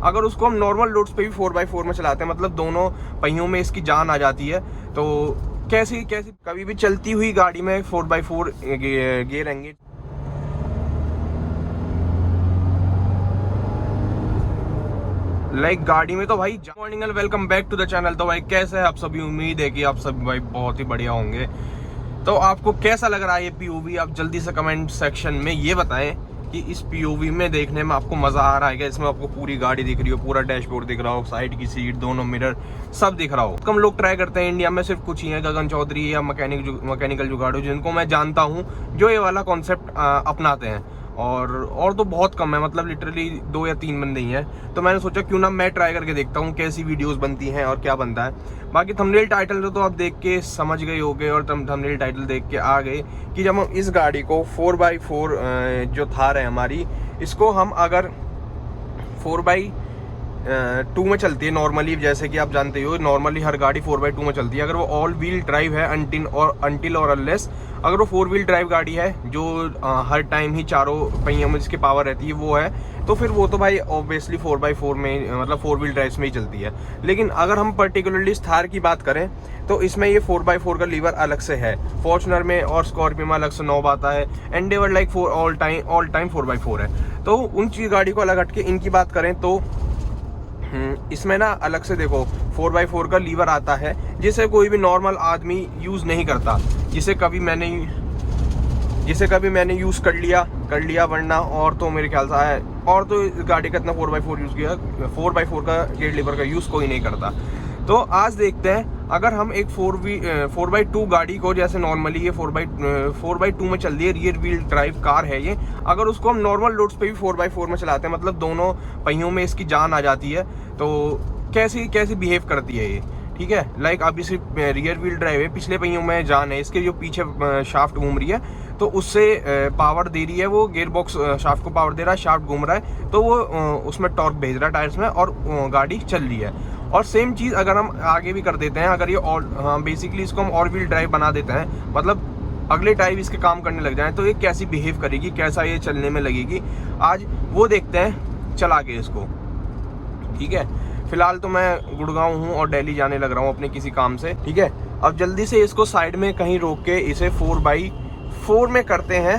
अगर उसको हम नॉर्मल रोड्स पे भी 4x4 में चलाते हैं, मतलब दोनों पहियों में इसकी जान आ जाती है, तो कैसी कभी भी चलती हुई गाड़ी में 4x4 गियर एंगेज। गाड़ी में तो भाई morning and welcome back to the channel. तो भाई कैसे है आप सभी, उम्मीद है कि आप सभी भाई बहुत ही बढ़िया होंगे। तो आपको कैसा लग रहा है ये पीओवी, आप जल्दी से कमेंट सेक्शन में ये बताएं कि इस पीओवी में देखने में आपको मजा आ रहा है क्या। इसमें आपको पूरी गाड़ी दिख रही हो, पूरा डैशबोर्ड दिख रहा हो, साइड की सीट, दोनों मिरर सब दिख रहा हो। कम लोग ट्राई करते हैं, इंडिया में सिर्फ कुछ ही है, गगन चौधरी या मैकेनिकल जुगाड़ू, जिनको मैं जानता हूँ जो ये वाला कॉन्सेप्ट अपनाते हैं। और तो बहुत कम है, मतलब लिटरली 2 या 3 बंदे ही हैं। तो मैंने सोचा क्यों ना मैं ट्राई करके देखता हूँ कैसी वीडियोस बनती हैं और क्या बनता है। बाकी थंबनेल टाइटल तो आप देख के समझ गए होगे, और थंबनेल टाइटल देख के आ गए कि जब हम इस गाड़ी को 4x4 जो थार है हमारी, इसको हम अगर 4x2 में चलती है नॉर्मली, जैसे कि आप जानते हो नॉर्मली हर गाड़ी 4x2 में चलती है। अगर वो ऑल व्हील ड्राइव है अनटिल और अनलेस, अगर वो 4 व्हील ड्राइव गाड़ी है जो हर टाइम ही चारों पहियों में जिसकी पावर रहती है वो है, तो फिर वो तो भाई ऑब्वियसली 4x4 में, मतलब 4 व्हील ड्राइव में ही चलती है। लेकिन अगर हम पर्टिकुलरली इस थार की बात करें तो इसमें ये 4x4 का लीवर अलग से है। फॉर्च्यूनर में और स्कॉर्पियो में अलग से नॉब आता है। एंडेवर ऑल टाइम 4x4 है। तो उन चीज गाड़ी को अलग हटके इनकी बात करें तो इसमें ना अलग से देखो 4x4 का लीवर आता है, जिसे कोई भी नॉर्मल आदमी यूज नहीं करता, जिसे कभी मैंने यूज कर लिया, वरना और तो मेरे ख्याल से है, और तो इस गाड़ी का इतना 4x4 यूज किया, 4x4 का गेयर लीवर का यूज कोई नहीं करता। तो आज देखते हैं, अगर हम एक 4x2 गाड़ी को, जैसे नॉर्मली ये 4x2 में चल रही है, रियर व्हील ड्राइव कार है ये, अगर उसको हम नॉर्मल रोड्स पे भी 4x4 में चलाते हैं, मतलब दोनों पहियों में इसकी जान आ जाती है, तो कैसी बिहेव करती है ये। ठीक है, अभी सिर्फ रियर व्हील ड्राइव है, पिछले पहियों में जान है, इसके जो पीछे शाफ्ट घूम रही है तो उससे पावर दे रही है, वो गियर बॉक्स शाफ्ट को पावर दे रहा है, शाफ्ट घूम रहा है तो वो उसमें टॉर्क भेज रहा है टायर्स में, और गाड़ी चल रही है। और सेम चीज़ अगर हम आगे भी कर देते हैं, अगर ये बेसिकली इसको हम ऑल व्हील ड्राइव बना देते हैं, मतलब अगले टायर इसके काम करने लग जाए, तो ये कैसी बिहेव करेगी, कैसा ये चलने में लगेगी, आज वो देखते हैं चला के इसको। ठीक है, फिलहाल तो मैं गुड़गांव हूँ और दिल्ली जाने लग रहा हूँ अपने किसी काम से। ठीक है, अब जल्दी से इसको साइड में कहीं रोक के इसे 4x4 में करते हैं।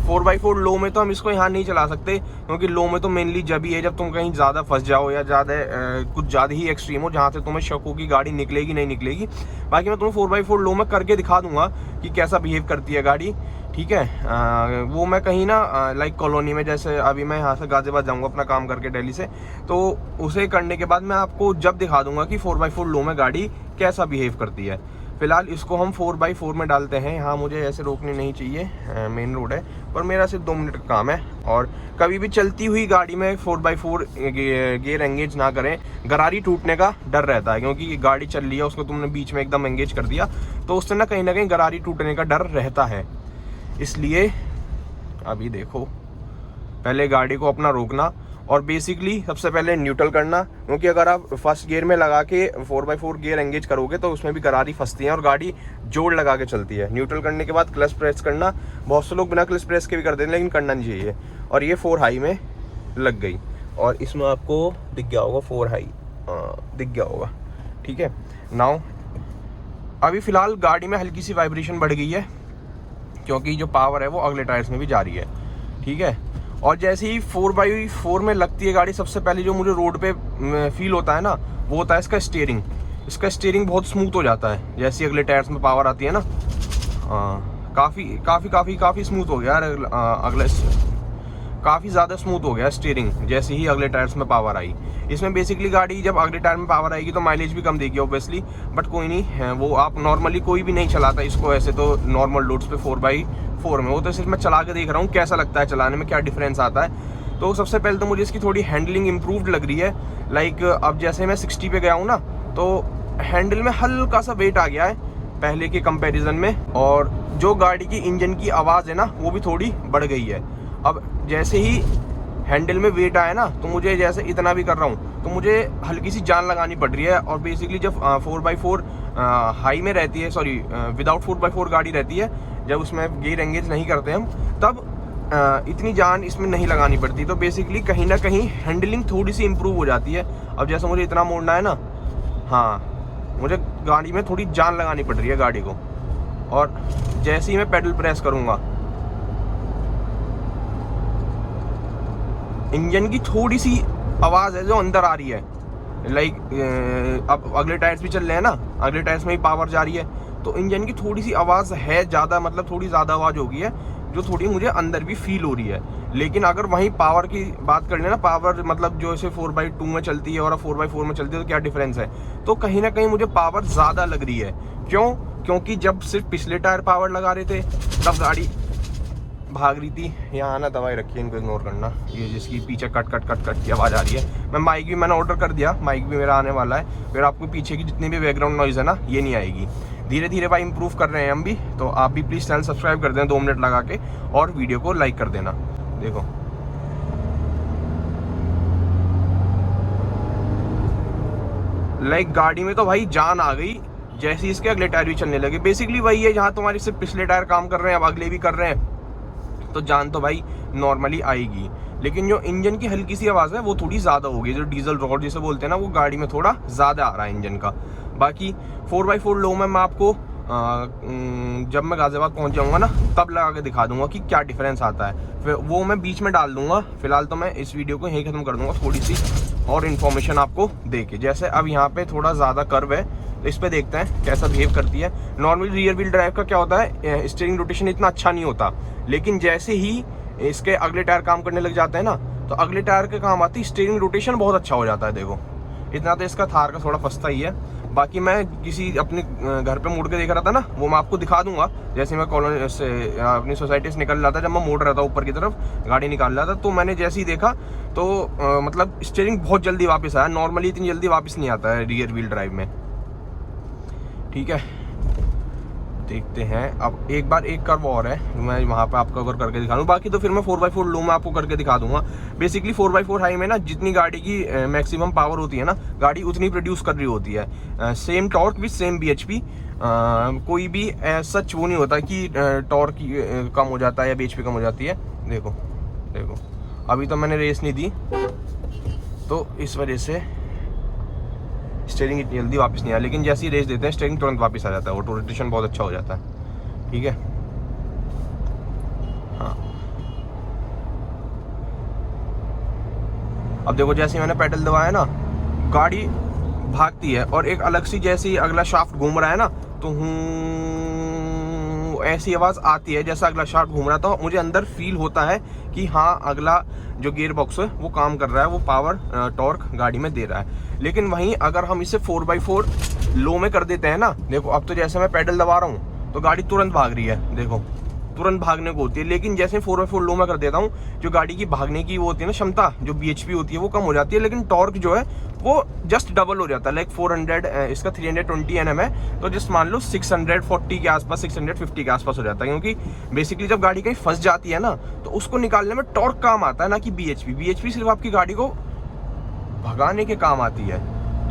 4x4 लो में तो हम इसको यहाँ नहीं चला सकते, क्योंकि लो में तो मेनली जब ही है जब तुम कहीं ज़्यादा फंस जाओ या कुछ ज़्यादा ही एक्सट्रीम हो, जहाँ से तुम्हें शक हो कि गाड़ी निकलेगी नहीं निकलेगी। बाकी मैं तुम्हें 4x4 लो में करके दिखा दूंगा कि कैसा बिहेव करती है गाड़ी। ठीक है, वो मैं कहीं ना कॉलोनी में, जैसे अभी मैं यहाँ से गाजियाबाद जाऊँगा अपना काम करके दिल्ली से, तो उसे करने के बाद मैं आपको जब दिखा दूंगा कि 4x4 लो में गाड़ी कैसा बिहेव करती है। फिलहाल इसको हम 4x4 में डालते हैं। यहाँ मुझे ऐसे रोकनी नहीं चाहिए, मेन रोड है, पर मेरा सिर्फ 2 मिनट का काम है। और कभी भी चलती हुई गाड़ी में 4x4 गियर एंगेज ना करें, गरारी टूटने का डर रहता है, क्योंकि गाड़ी चल रही है, उसको तुमने बीच में एकदम एंगेज कर दिया तो उससे ना कहीं गरारी टूटने का डर रहता है। इसलिए अभी देखो, पहले गाड़ी को अपना रोकना और बेसिकली सबसे पहले न्यूट्रल करना, क्योंकि अगर आप फर्स्ट गियर में लगा के 4x4 गियर एंगेज करोगे तो उसमें भी गरारी फंसती है और गाड़ी जोड़ लगा के चलती है। न्यूट्रल करने के बाद क्लच प्रेस करना, बहुत से लोग बिना क्लच प्रेस के भी कर देते हैं, लेकिन करना नहीं चाहिए। और ये 4 हाई में लग गई, और इसमें आपको दिख गया होगा 4 हाई दिख गया होगा। ठीक है, नाउ अभी फ़िलहाल गाड़ी में हल्की सी वाइब्रेशन बढ़ गई है, क्योंकि जो पावर है वो अगले टायर्स में भी जा रही है। ठीक है, और जैसे ही 4x4 में लगती है गाड़ी, सबसे पहले जो मुझे रोड पे फील होता है ना, वो होता है इसका स्टीयरिंग। इसका स्टीयरिंग बहुत स्मूथ हो जाता है जैसे अगले टायर्स में पावर आती है ना। काफ़ी स्मूथ हो गया यार, अगले काफ़ी ज़्यादा स्मूथ हो गया स्टीयरिंग जैसे ही अगले टायर्स में पावर आई। इसमें बेसिकली गाड़ी जब अगले टायर में पावर आएगी तो माइलेज भी कम देगी ऑब्वियसली, बट कोई नहीं है, वो आप नॉर्मली कोई भी नहीं चलाता इसको ऐसे तो नॉर्मल रोड्स पे 4x4 में। वो तो सिर्फ मैं चला के देख रहा हूँ कैसा लगता है चलाने में, क्या डिफरेंस आता है। तो सबसे पहले तो मुझे इसकी थोड़ी हैंडलिंग इम्प्रूव्ड लग रही है। अब जैसे मैं 60 पे गया हूँ ना, तो हैंडल में हल्का सा वेट आ गया है पहले के कंपेरिजन में, और जो गाड़ी की इंजन की आवाज़ है ना वो भी थोड़ी बढ़ गई है। अब जैसे ही हैंडल में वेट आया ना, तो मुझे जैसे इतना भी कर रहा हूँ तो मुझे हल्की सी जान लगानी पड़ रही है। और बेसिकली जब 4x4 हाई में रहती है, सॉरी विदाउट 4x4 गाड़ी रहती है, जब उसमें गियर एंगेज नहीं करते हम, तब इतनी जान इसमें नहीं लगानी पड़ती। तो बेसिकली कहीं ना कहीं हैंडलिंग थोड़ी सी इम्प्रूव हो जाती है। अब जैसे मुझे इतना मोड़ना है ना, हाँ मुझे गाड़ी में थोड़ी जान लगानी पड़ रही है गाड़ी को, और जैसे ही मैं पेडल प्रेस करूँगा इंजन की थोड़ी सी आवाज़ है जो अंदर आ रही है। लाइक अब अगले टायर्स भी चल रहे हैं ना, अगले टायर्स में ही पावर जा रही है, तो इंजन की थोड़ी सी आवाज़ है ज़्यादा, मतलब थोड़ी ज़्यादा आवाज़ हो गई है जो थोड़ी मुझे अंदर भी फील हो रही है। लेकिन अगर वहीं पावर की बात कर लेना, पावर मतलब जो ऐसे 4x2 में चलती है और 4x4 में चलती है तो क्या डिफरेंस है, तो कहीं ना कहीं मुझे पावर ज़्यादा लग रही है। क्यों? क्योंकि जब सिर्फ पिछले टायर पावर लगा रहे थे तब गाड़ी भाग रही थी। यहाँ ना दवाई रखी है, इनको इग्नोर करना, ये जिसकी पीछे कट कट कट कट की आवाज़ आ रही है। मैं माइक भी मैंने ऑर्डर कर दिया, माइक भी मेरा आने वाला है, फिर आपको पीछे की जितनी भी बैकग्राउंड नॉइज़ है ना ये नहीं आएगी। धीरे धीरे भाई इंप्रूव कर रहे हैं हम भी, तो आप भी प्लीज़ चैनल सब्सक्राइब कर दें 2 मिनट लगा के, और वीडियो को लाइक कर देना। देखो लाइक गाड़ी में तो भाई जान आ गई जैसे इसके अगले टायर भी चलने लगे। बेसिकली वही है, जहाँ तुम्हारे सिर्फ पिछले टायर काम कर रहे हैं अब अगले भी कर रहे हैं, तो जान तो भाई नॉर्मली आएगी। लेकिन जो इंजन की हल्की सी आवाज़ है वो थोड़ी ज़्यादा होगी, जो डीजल रॉड जिसे बोलते हैं ना, वो गाड़ी में थोड़ा ज़्यादा आ रहा है इंजन का। बाकी 4x4 लो में मैं आपको जब मैं गाजियाबाद पहुंच जाऊंगा ना तब लगा के दिखा दूंगा कि क्या डिफरेंस आता है, फिर वो मैं बीच में डाल दूंगा। फिलहाल तो मैं इस वीडियो को यहीं ख़त्म कर दूंगा, थोड़ी सी और इन्फॉर्मेशन आपको दे के। जैसे अब यहाँ पे थोड़ा ज़्यादा कर्व है, तो इस पर देखते हैं कैसा बिहेव करती है। नॉर्मली रियर व्हील ड्राइव का क्या होता है, स्टीयरिंग रोटेशन इतना अच्छा नहीं होता, लेकिन जैसे ही इसके अगले टायर काम करने लग जाते हैं ना, तो अगले टायर के काम आती है स्टीयरिंग रोटेशन बहुत अच्छा हो जाता है। देखो इतना तो इसका थार का थोड़ा फंसता ही है। बाकी मैं किसी अपने घर पे मुड़ के देख रहा था ना, वो मैं आपको दिखा दूंगा। जैसे मैं कॉलोनी से अपनी सोसाइटी से निकल रहा था, जब मैं मोड़ रहा था ऊपर की तरफ गाड़ी निकाल रहा था, तो मैंने जैसे ही देखा तो मतलब स्टीयरिंग बहुत जल्दी वापस आया। नॉर्मली इतनी जल्दी वापस नहीं आता है रियर व्हील ड्राइव में। ठीक है, देखते हैं अब एक बार एक कर्व और है, मैं वहाँ पे आपको अगर करके दिखा दूँ। बाकी तो फिर मैं 4x4 लो में आपको करके दिखा दूंगा। बेसिकली 4x4 हाई में ना जितनी गाड़ी की मैक्सिमम पावर होती है ना, गाड़ी उतनी प्रोड्यूस कर रही होती है। Same torque with same bhp, कोई भी सच वो नहीं होता कि टॉर्क कम हो जाता है या bhp कम हो जाती है। देखो देखो अभी तो मैंने रेस नहीं दी, तो इस वजह से स्टीयरिंग इतनी जल्दी वापस नहीं आया, लेकिन जैसे ही रेस देते हैं स्टीयरिंग तुरंत वापस आ जाता है, ऑटो रोटेशन बहुत अच्छा हो जाता है। ठीक है, हाँ अब देखो जैसे ही मैंने पेडल दबाया ना गाड़ी भागती है, और एक अलग सी जैसे ही अगला शाफ्ट घूम रहा है ना, तो ऐसी आवाज़ आती है जैसा अगला शाफ्ट घूम रहा था। मुझे अंदर फील होता है कि हाँ अगला जो गियर बॉक्स है वो काम कर रहा है, वो पावर टॉर्क गाड़ी में दे रहा है। लेकिन वहीं अगर हम इसे 4x4 लो में कर देते हैं ना, देखो अब तो जैसे मैं पेडल दबा रहा हूँ तो गाड़ी तुरंत भाग रही है, देखो तुरंत भागने को होती है। लेकिन जैसे 4x4 लो में कर देता हूँ, जो गाड़ी की भागने की वो होती है ना क्षमता, जो bhp होती है वो कम हो जाती है, लेकिन टॉर्क जो है वो जस्ट डबल हो जाता है। लाइक 400 इसका 320 Nm है, तो जस्ट मान लो 640 के आसपास, 650 के आसपास हो जाता है। क्योंकि बेसिकली जब गाड़ी कहीं फंस जाती है ना, तो उसको निकालने में टॉर्क काम आता है, ना कि bhp सिर्फ आपकी गाड़ी को भगाने के काम आती है,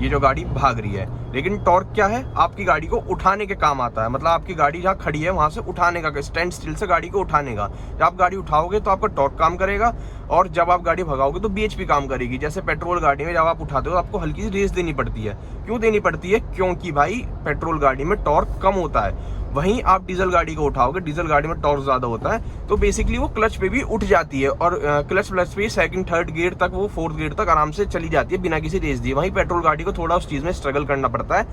ये जो गाड़ी भाग रही है। लेकिन टॉर्क क्या है, आपकी गाड़ी को उठाने के काम आता है। मतलब आपकी गाड़ी जहाँ खड़ी है वहाँ से उठाने का, स्टैंड स्टिल से गाड़ी को उठाने का। जब आप गाड़ी उठाओगे तो आपका टॉर्क काम करेगा, और जब आप गाड़ी भगाओगे तो bhp काम करेगी। जैसे पेट्रोल गाड़ी में जब आप उठाते हो तो आपको हल्की सी रेस देनी पड़ती है। क्यों देनी पड़ती है? क्योंकि भाई पेट्रोल गाड़ी में टॉर्क कम होता है। वहीं आप डीजल गाड़ी को उठाओगे, डीजल गाड़ी में टॉर्क ज़्यादा होता है, तो बेसिकली वो क्लच पे भी उठ जाती है, और क्लच प्लस पे सेकंड थर्ड गियर तक, वो फोर्थ गियर तक आराम से चली जाती है बिना किसी रेस दिए। वहीं पेट्रोल गाड़ी को थोड़ा उस चीज़ में स्ट्रगल करना पड़ता है,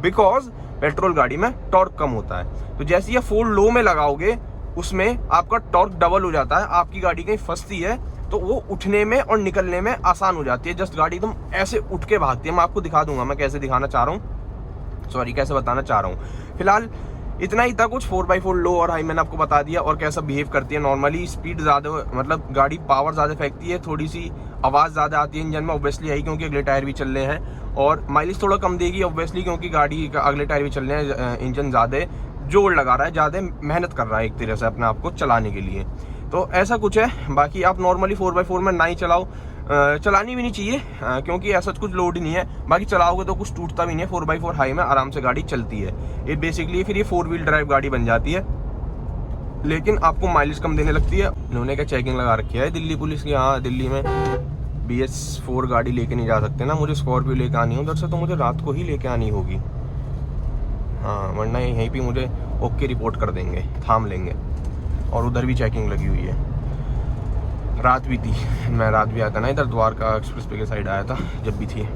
बिकॉज पेट्रोल गाड़ी में टॉर्क कम होता है। तो जैसे ये 4 लो में लगाओगे उसमें आपका टॉर्क डबल हो जाता है। आपकी गाड़ी कहीं फंसती है तो वो उठने में और निकलने में आसान हो जाती है। जस्ट गाड़ी एकदम ऐसे उठ के भागती है। मैं आपको दिखा दूंगा मैं कैसे दिखाना चाह रहा हूँ, सॉरी कैसे बताना चाह रहा हूँ। फिलहाल इतना ही था कुछ। 4x4 लो और हाई मैंने आपको बता दिया, और कैसा बिहेव करती है। नॉर्मली स्पीड ज़्यादा, मतलब गाड़ी पावर ज़्यादा फेंकती है, थोड़ी सी आवाज़ ज़्यादा आती है इंजन में, ऑब्वियसली आई, क्योंकि अगले टायर भी चल रहे हैं, और माइलेज थोड़ा कम देगी ऑब्वियसली, क्योंकि गाड़ी का अगले टायर भी चल रहे हैं। इंजन ज़्यादा जोर लगा रहा है, ज़्यादा मेहनत कर रहा है एक तरह से अपने आप को चलाने के लिए। तो ऐसा कुछ है। बाकी आप नॉर्मली 4x4 में ना ही चलाओ, चलानी भी नहीं चाहिए, क्योंकि ऐसा कुछ लोड नहीं है। बाकी चलाओगे तो कुछ टूटता भी नहीं है। 4x4 हाई में आराम से गाड़ी चलती है। ये बेसिकली फिर ये 4 व्हील ड्राइव गाड़ी बन जाती है। लेकिन आपको माइलेज कम देने लगती है। इन्होंने क्या चेकिंग लगा रखी है दिल्ली पुलिस की। हाँ, दिल्ली में BS4 गाड़ी लेके नहीं जा सकते ना, मुझे स्कॉर्पियो लेके आनी है उधर से, तो मुझे रात को ही लेके आनी होगी। हाँ, वरना यहीं पे मुझे ओके रिपोर्ट कर देंगे, थाम लेंगे। और उधर भी चेकिंग लगी हुई है, रात भी थी। मैं रात भी आया था ना इधर, द्वारका एक्सप्रेस वे के साइड आया था जब भी थी।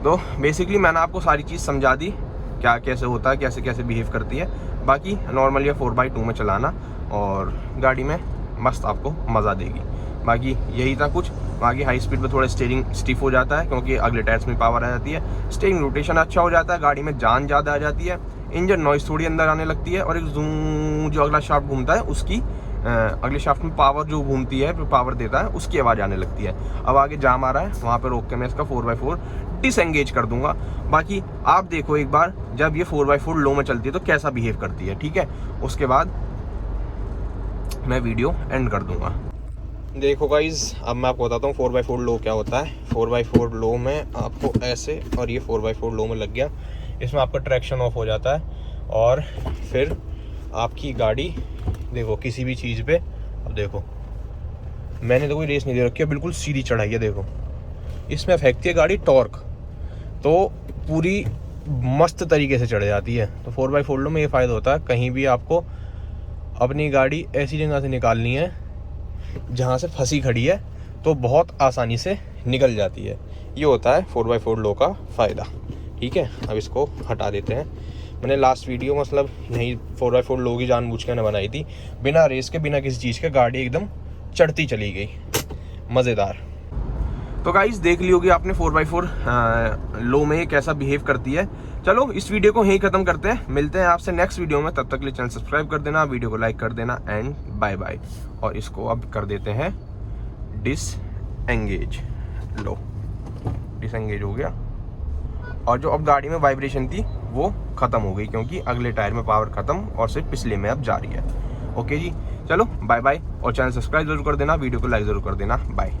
तो बेसिकली मैंने आपको सारी चीज़ समझा दी, क्या कैसे होता है, कैसे कैसे बिहेव करती है। बाकी नॉर्मली 4x2 में चलाना और गाड़ी में मस्त आपको मज़ा देगी। बाकी यही था कुछ। बाकी हाई स्पीड पे थोड़ा स्टीयरिंग स्टिफ हो जाता है क्योंकि अगले टायर्स में पावर आ जाती है, स्टीयरिंग रोटेशन अच्छा हो जाता है, गाड़ी में जान ज़्यादा आ जाती है, इंजन नॉइस थोड़ी अंदर आने लगती है, और एक जूम जो अगला शाफ्ट घूमता है उसकी अगले शाफ्ट में पावर जो घूमती है, पावर देता है, उसकी आवाज़ आने लगती है। अब आगे जाम आ रहा है, वहाँ पर रोक के मैं इसका 4x4 डिसएंगेज कर दूंगा। बाकी आप देखो एक बार जब ये 4x4 लो में चलती है तो कैसा बिहेव करती है, ठीक है। उसके बाद मैं वीडियो एंड कर दूंगा। देखो गाइज, अब मैं आपको बताता हूँ 4x4 लो क्या होता है। 4x4 लो में आपको ऐसे, और ये 4x4 लो में लग गया, इसमें आपका ट्रैक्शन ऑफ हो जाता है और फिर आपकी गाड़ी देखो किसी भी चीज़ पे, अब देखो मैंने तो कोई रेस नहीं दे रखी है, बिल्कुल सीधी चढ़ाई है। देखो इसमें फेंकती है गाड़ी टॉर्क, तो पूरी मस्त तरीके से चढ़ जाती है। तो 4x4 लो में ये फ़ायदा होता है, कहीं भी आपको अपनी गाड़ी ऐसी जगह से निकालनी है जहाँ से फंसी खड़ी है तो बहुत आसानी से निकल जाती है। ये होता है 4x4 लो का फ़ायदा, ठीक है। अब इसको हटा देते हैं। मैंने लास्ट वीडियो मतलब यही 4x4 लो की जानबूझ के मैंने बनाई थी, बिना रेस के, बिना किसी चीज़ के, गाड़ी एकदम चढ़ती चली गई, मज़ेदार। तो गाइस देख ली होगी आपने 4x4 लो में कैसा बिहेव करती है। चलो इस वीडियो को यहीं ख़त्म करते हैं, मिलते हैं आपसे नेक्स्ट वीडियो में। तब तक के लिए चैनल सब्सक्राइब कर देना, वीडियो को लाइक कर देना, एंड बाय बाय। और इसको अब कर देते हैं डिसएंगेज। लो डिसएंगेज हो गया, और जो अब गाड़ी में वाइब्रेशन थी वो ख़त्म हो गई क्योंकि अगले टायर में पावर ख़त्म और सिर्फ पिछले में अब जा रही है। ओके जी, चलो बाय बाय, और चैनल सब्सक्राइब जरूर कर देना, वीडियो को लाइक ज़रूर कर देना। बाय।